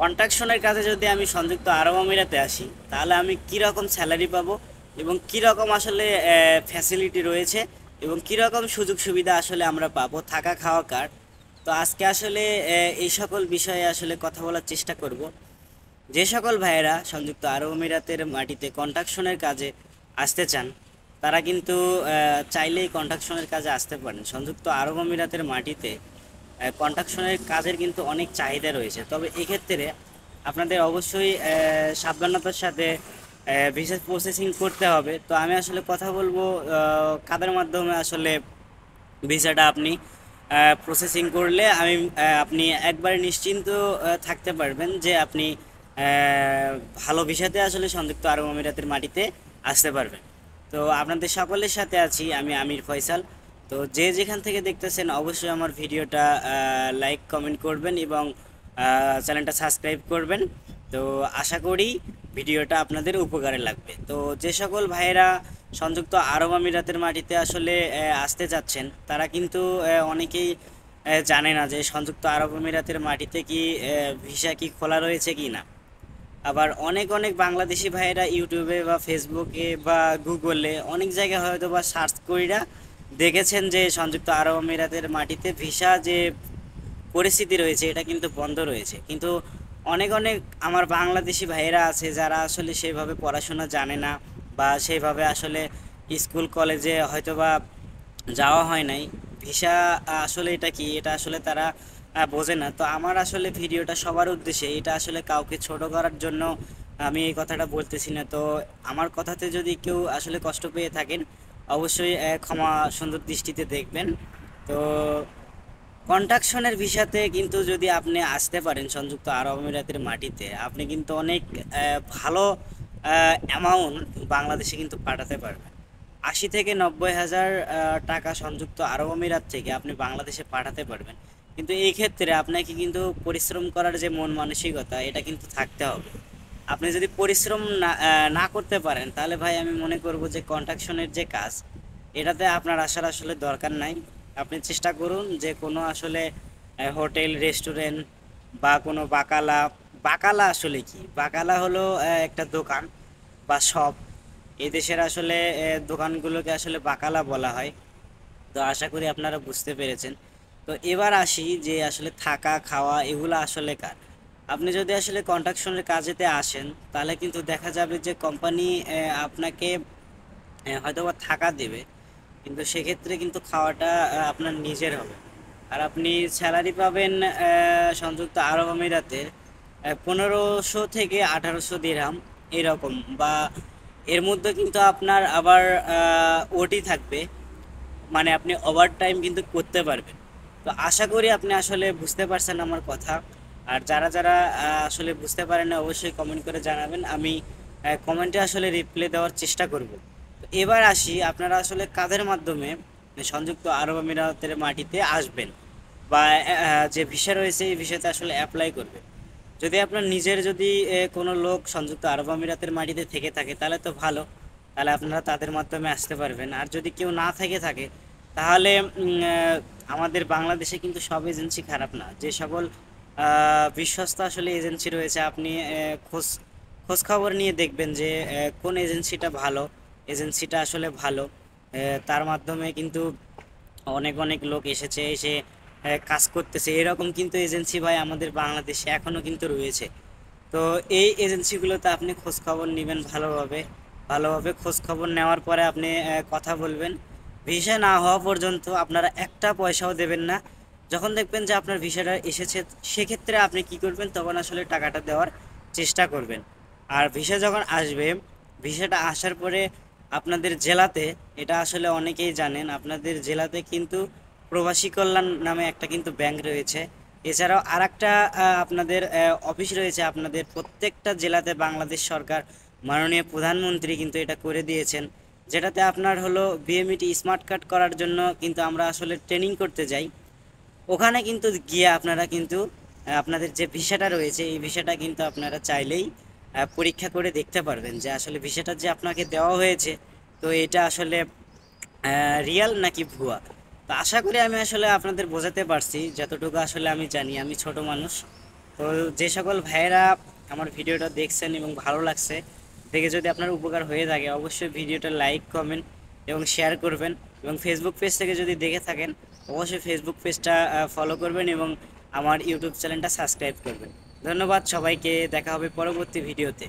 কন্ট্রাকশনের কাজে যদি আমি সংযুক্ত আরব আমিরাতে আসি তাহলে আমি কি রকম স্যালারি পাবো এবং কি রকম আসলে ফ্যাসিলিটি রয়েছে এবং কি রকম সুযোগ সুবিধা আসলে আমরা পাবো থাকা খাওয়া কার। তো আজকে আসলে এই সকল বিষয়ে আসলে কথা বলার চেষ্টা করব। যে সকল ভাইয়েরা সংযুক্ত আরব আমিরাতের মাটিতে কন্ট্রাকশনের কাজে আসতে চান তারা কিন্তু চাইলেই কন্ট্রাকশনের কাজে আসতে পারেন। সংযুক্ত আরব আমিরাতের মাটিতে কন্ট্রাকশনের কাজের কিন্তু অনেক চাহিদা রয়েছে, তবে এক্ষেত্রে আপনাদের অবশ্যই সাবধানতার সাথে ভিসা প্রসেসিং করতে হবে। তো আমি আসলে কথা বলবো কাদের মাধ্যমে আসলে ভিসাটা আপনি প্রসেসিং করলে আপনি একবারে নিশ্চিন্ত থাকতে পারবেন যে আপনি ভালো ভিসাতে আসলে সংযুক্ত আরব আমিরাতের মাটিতে আসতে পারবেন। তো আপনাদের সকলের সাথে আছি আমি আমির ফয়সাল। তো যে যেখান থেকে দেখতেছেন অবশ্যই আমার ভিডিওটা লাইক কমেন্ট করবেন এবং চ্যানেলটা সাবস্ক্রাইব করবেন। তো আশা করি ভিডিওটা আপনাদের উপকারে লাগবে। তো যে সকল ভাইয়েরা সংযুক্ত আরব আমিরাতের মাটিতে আসলে আসতে যাচ্ছেন তারা কিন্তু অনেকেই জানে না যে সংযুক্ত আরব আমিরাতের মাটিতে কি ভিসা কি খোলা রয়েছে কি না। আবার অনেক অনেক বাংলাদেশি ভাইয়েরা ইউটিউবে বা ফেসবুকে বা গুগলে অনেক জায়গায় হয়তো বা সার্চ কইরা দেখেছেন যে সংযুক্ত আরব আমিরাতের মাটিতে ভিসা যে পরিস্থিতি রয়েছে এটা কিন্তু বন্ধ রয়েছে, কিন্তু অনেক অনেক আমার বাংলাদেশি ভাইয়েরা আছে যারা আসলে সেইভাবে পড়াশোনা জানে না বা সেইভাবে আসলে স্কুল কলেজে হয়তো বা যাওয়া হয় নাই। ভিসা আসলে এটা কি এটা আসলে তারা বোঝে না। তো আমার আসলে ভিডিওটা সবার উদ্দেশ্যে, এটা আসলে কাউকে ছোট করার জন্য আমি এই কথাটা বলতেছি না। তো আমার কথাতে যদি কেউ আসলে কষ্ট পেয়ে থাকেন অবশ্যই ক্ষমা সুন্দর দৃষ্টিতে দেখবেন। তো কন্ট্রাকশনের ভিসাতে কিন্তু যদি আপনি আসতে পারেন সংযুক্ত আরব আমিরাতের মাটিতে আপনি কিন্তু অনেক ভালো অ্যামাউন্ট বাংলাদেশে কিন্তু পাঠাতে পারবেন। 80 থেকে 90 হাজার টাকা সংযুক্ত আরব আমিরাত থেকে আপনি বাংলাদেশে পাঠাতে পারবেন। কিন্তু এই ক্ষেত্রে আপনাকে কিন্তু পরিশ্রম করার যে মন মানসিকতা এটা কিন্তু থাকতে হবে। আপনি যদি পরিশ্রম না করতে পারেন তাহলে ভাই আমি মনে করব যে কন্ট্রাকশনের যে কাজ এটাতে আপনার আসার আসলে দরকার নাই। আপনি চেষ্টা করুন যে কোনো আসলে হোটেল রেস্টুরেন্ট বা কোনো বাকালা। বাকালা আসলে কি? বাকালা হলো একটা দোকান বা শপ। এই দেশের আসলে দোকানগুলোকে আসলে বাকালা বলা হয়। তো আশা করি আপনারা বুঝতে পেরেছেন। তো এবার আসি যে আসলে থাকা খাওয়া এগুলো আসলে কার। আপনি যদি আসলে কন্ট্রাকশনের কাজেতে আসেন তাহলে কিন্তু দেখা যাবে যে কোম্পানি আপনাকে হয়তোবা থাকা দেবে, কিন্তু সেক্ষেত্রে কিন্তু খাওয়াটা আপনার নিজের হবে। আর আপনি স্যালারি পাবেন সংযুক্ত আরব আমিরাতের 1500 থেকে 1800 দিরহাম এরকম, বা এর মধ্যে কিন্তু আপনার আবার ওটি থাকবে, মানে আপনি ওভার টাইম কিন্তু করতে পারবেন। তো আশা করি আপনি আসলে বুঝতে পারছেন আমার কথা। আর যারা যারা আসলে বুঝতে পারেন না অবশ্যই কমেন্ট করে জানাবেন, আমি কমেন্টে আসলে রিপ্লাই দেওয়ার চেষ্টা করব। তো এবার আসি আপনারা আসলে কাদের মাধ্যমে সংযুক্ত আরব আমিরাতের মাটিতে আসবেন বা যে ভিসা রয়েছে এই ভিসাতে আসলে অ্যাপ্লাই করবে। যদি আপনার নিজের যদি কোনো লোক সংযুক্ত আরব আমিরাতের মাটিতে থেকে থাকে তাহলে তো ভালো, তাহলে আপনারা তাদের মাধ্যমে আসতে পারবেন। আর যদি কেউ না থেকে থাকে তাহলে আমাদের বাংলাদেশে কিন্তু সব এজেন্সি খারাপ না। যে সকল বিশ্বস্ত আসলে এজেন্সি রয়েছে আপনি খোঁজ খোঁজ খবর নিয়ে দেখবেন যে কোন এজেন্সিটা ভালো, এজেন্সিটা আসলে ভালো। তার মাধ্যমে কিন্তু অনেক অনেক লোক এসেছে, এসে কাজ করতেছে, এরকম কিন্তু এজেন্সি ভাই আমাদের বাংলাদেশে এখনো কিন্তু রয়েছে। তো এই এজেন্সিগুলোতে আপনি খোঁজ খবর নেবেন ভালোভাবে। ভালোভাবে খোঁজ খবর নেওয়ার পরে আপনি কথা বলবেন। ভিসা না হওয়া পর্যন্ত আপনারা একটা পয়সাও দেবেন না। যখন দেখবেন যে আপনার ভিসাটা এসেছে সেক্ষেত্রে আপনি কি করবেন, তখন আসলে টাকাটা দেওয়ার চেষ্টা করবেন। আর ভিসা যখন আসবে, ভিসাটা আসার পরে আপনাদের জেলাতে, এটা আসলে অনেকেই জানেন, আপনাদের জেলাতে কিন্তু প্রবাসী কল্যাণ নামে একটা কিন্তু ব্যাংক রয়েছে। এছাড়াও আর একটা আপনাদের অফিস রয়েছে আপনাদের প্রত্যেকটা জেলাতে। বাংলাদেশ সরকার মাননীয় প্রধানমন্ত্রী কিন্তু এটা করে দিয়েছেন, যেটাতে আপনার হলো বিএমইটি স্মার্ট কার্ড করার জন্য কিন্তু আমরা আসলে ট্রেনিং করতে যাই। ওখানে কিন্তু গিয়ে আপনারা কিন্তু আপনাদের যে ভিসাটা রয়েছে এই ভিসাটা কিন্তু আপনারা চাইলেই পরীক্ষা করে দেখতে পারবেন যে আসলে ভিসাটা যে আপনাকে দেওয়া হয়েছে তো এটা আসলে রিয়াল নাকি ভুয়া। তো আশা করি আমি আসলে আপনাদের বোঝাতে পারছি যতটুকু আসলে আমি জানি। আমি ছোট মানুষ, তো যে সকল ভাইয়েরা আমার ভিডিওটা দেখছেন এবং ভালো লাগছে, দেখে যদি আপনার উপকার হয়ে থাকে, অবশ্যই ভিডিওটা লাইক কমেন্ট এবং শেয়ার করবেন। এবং ফেসবুক পেজ থেকে যদি দেখে থাকেন, অবশ্যই ফেসবুক পেজটা ফলো করবেন এবং আমার ইউটিউব চ্যানেলটা সাবস্ক্রাইব করবেন। ধন্যবাদ সবাইকে, দেখা হবে পরবর্তী ভিডিওতে।